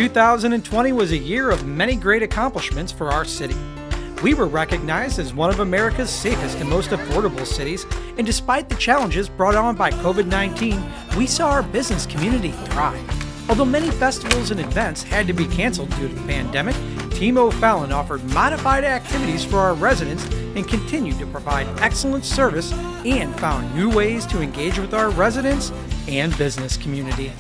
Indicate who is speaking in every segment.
Speaker 1: 2020 was a year of many great accomplishments for our city. We were recognized as one of America's safest and most affordable cities, and despite the challenges brought on by COVID-19, we saw our business community thrive. Although many festivals and events had to be canceled due to the pandemic, Team O'Fallon offered modified activities for our residents and continued to provide excellent service and found new ways to engage with our residents and business community.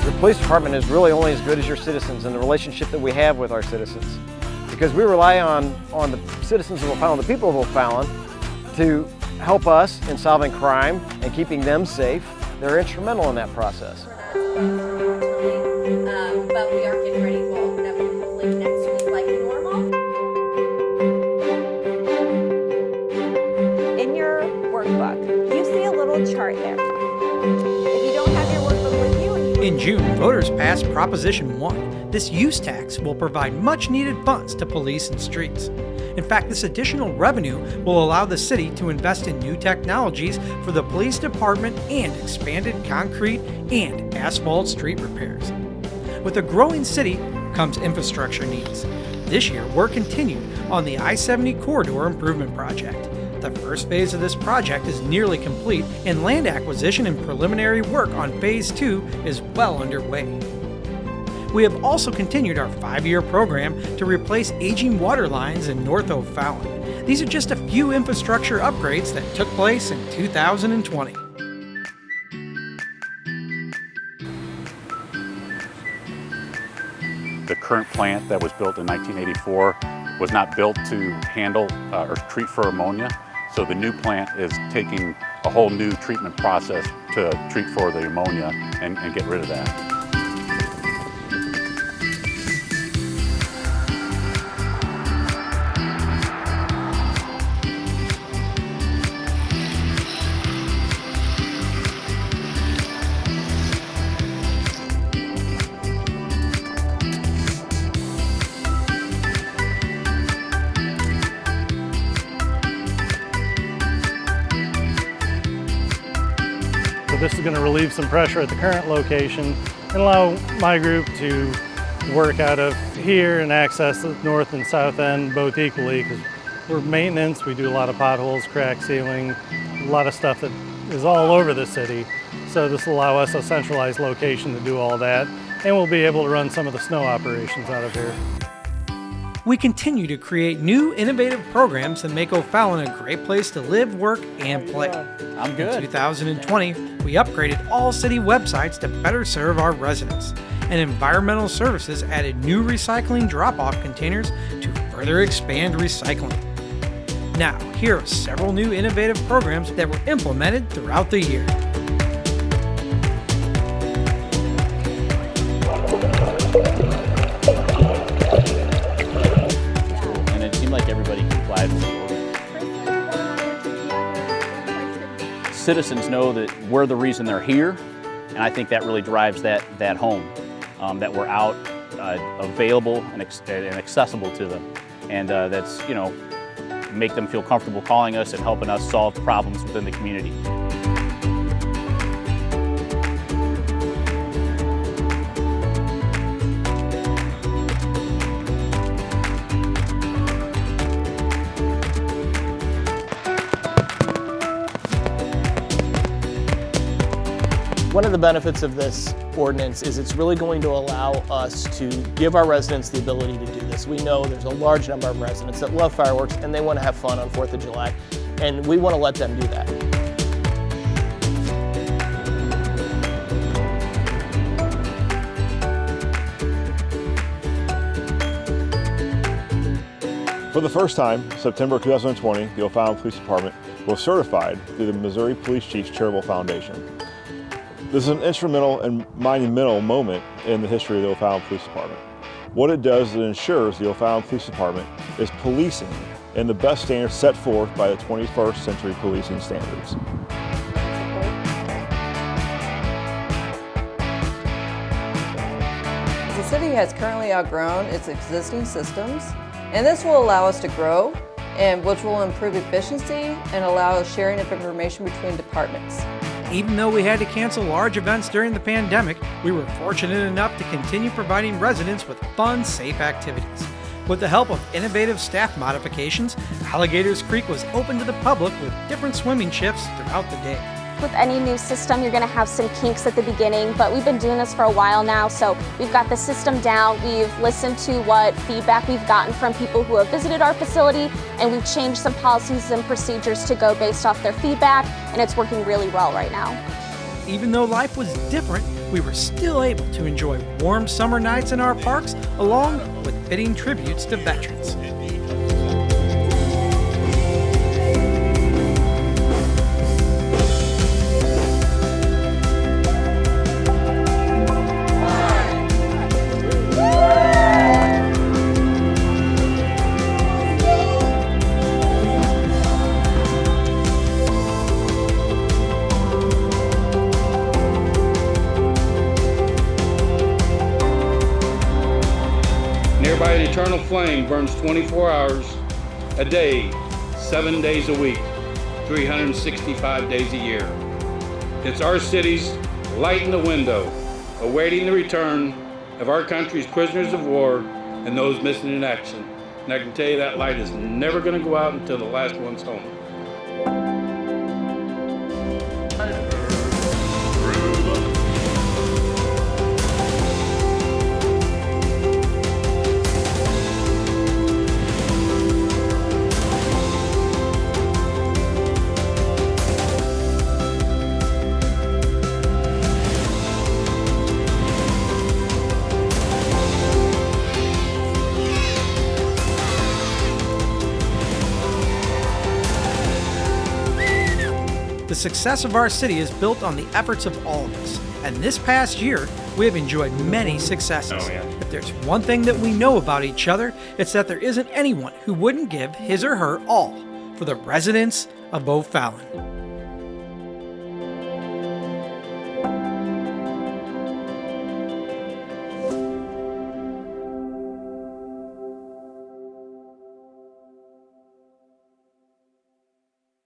Speaker 2: The police department is really only as good as your citizens and the relationship that we have with our citizens. Because we rely on the citizens of O'Fallon, the people of O'Fallon, to help us in solving crime and keeping them safe. They're instrumental in that process.
Speaker 3: But we are getting ready to open up hopefully next week like normal.
Speaker 4: In your workbook, you see a little chart there. If you don't have your workbook with you,
Speaker 1: in June, voters passed Proposition 1. This use tax will provide much-needed funds to police and streets. In fact, this additional revenue will allow the city to invest in new technologies for the police department and expanded concrete and asphalt street repairs. With a growing city comes infrastructure needs. This year, work continued on the I-70 corridor improvement project. The first phase of this project is nearly complete, and land acquisition and preliminary work on Phase 2 is well underway. We have also continued our 5-year program to replace aging water lines in North O'Fallon. These are just a few infrastructure upgrades that took place in 2020.
Speaker 5: The current plant that was built in 1984 was not built to handle or treat for ammonia. So the new plant is taking a whole new treatment process to treat for the ammonia and get rid of that.
Speaker 6: This is going to relieve some pressure at the current location and allow my group to work out of here and access the north and south end both equally, because we're maintenance, we do a lot of potholes, crack sealing, a lot of stuff that is all over the city. So this will allow us a centralized location to do all that, and we'll be able to run some of the snow operations out of here.
Speaker 1: We continue to create new innovative programs that make O'Fallon a great place to live, work, and play.
Speaker 2: I'm good.
Speaker 1: In 2020, we upgraded all city websites to better serve our residents, and Environmental Services added new recycling drop-off containers to further expand recycling. Now, here are several new innovative programs that were implemented throughout the year.
Speaker 7: And it seemed like everybody complied with the order. Citizens know that we're the reason they're here, and I think that really drives that home, that we're out, available and accessible to them, and that's, you know, make them feel comfortable calling us and helping us solve problems within the community.
Speaker 8: One of the benefits of this ordinance is it's really going to allow us to give our residents the ability to do this. We know there's a large number of residents that love fireworks and they want to have fun on 4th of July, and we want to let them do that.
Speaker 9: For the first time, September 2020, the O'Fallon Police Department was certified through the Missouri Police Chiefs Charitable Foundation. This is an instrumental and monumental moment in the history of the O'Fallon Police Department. What it does is it ensures the O'Fallon Police Department is policing and the best standards set forth by the 21st century policing standards.
Speaker 10: The city has currently outgrown its existing systems, and this will allow us to grow, and which will improve efficiency and allow sharing of information between departments.
Speaker 1: Even though we had to cancel large events during the pandemic, we were fortunate enough to continue providing residents with fun, safe activities. With the help of innovative staff modifications, Alligators Creek was open to the public with different swimming shifts throughout the day.
Speaker 11: With any new system, you're going to have some kinks at the beginning, but we've been doing this for a while now, so we've got the system down. We've listened to what feedback we've gotten from people who have visited our facility, and we've changed some policies and procedures to go based off their feedback, and it's working really well right now.
Speaker 1: Even though life was different, we were still able to enjoy warm summer nights in our parks, along with fitting tributes to veterans.
Speaker 12: Nearby, an eternal flame burns 24 hours a day, 7 days a week, 365 days a year. It's our city's light in the window, awaiting the return of our country's prisoners of war and those missing in action. And I can tell you that light is never going to go out until the last one's home.
Speaker 1: The success of our city is built on the efforts of all of us, and this past year, we have enjoyed many successes. If there's one thing that we know about each other, it's that there isn't anyone who wouldn't give his or her all for the residents of OFallon.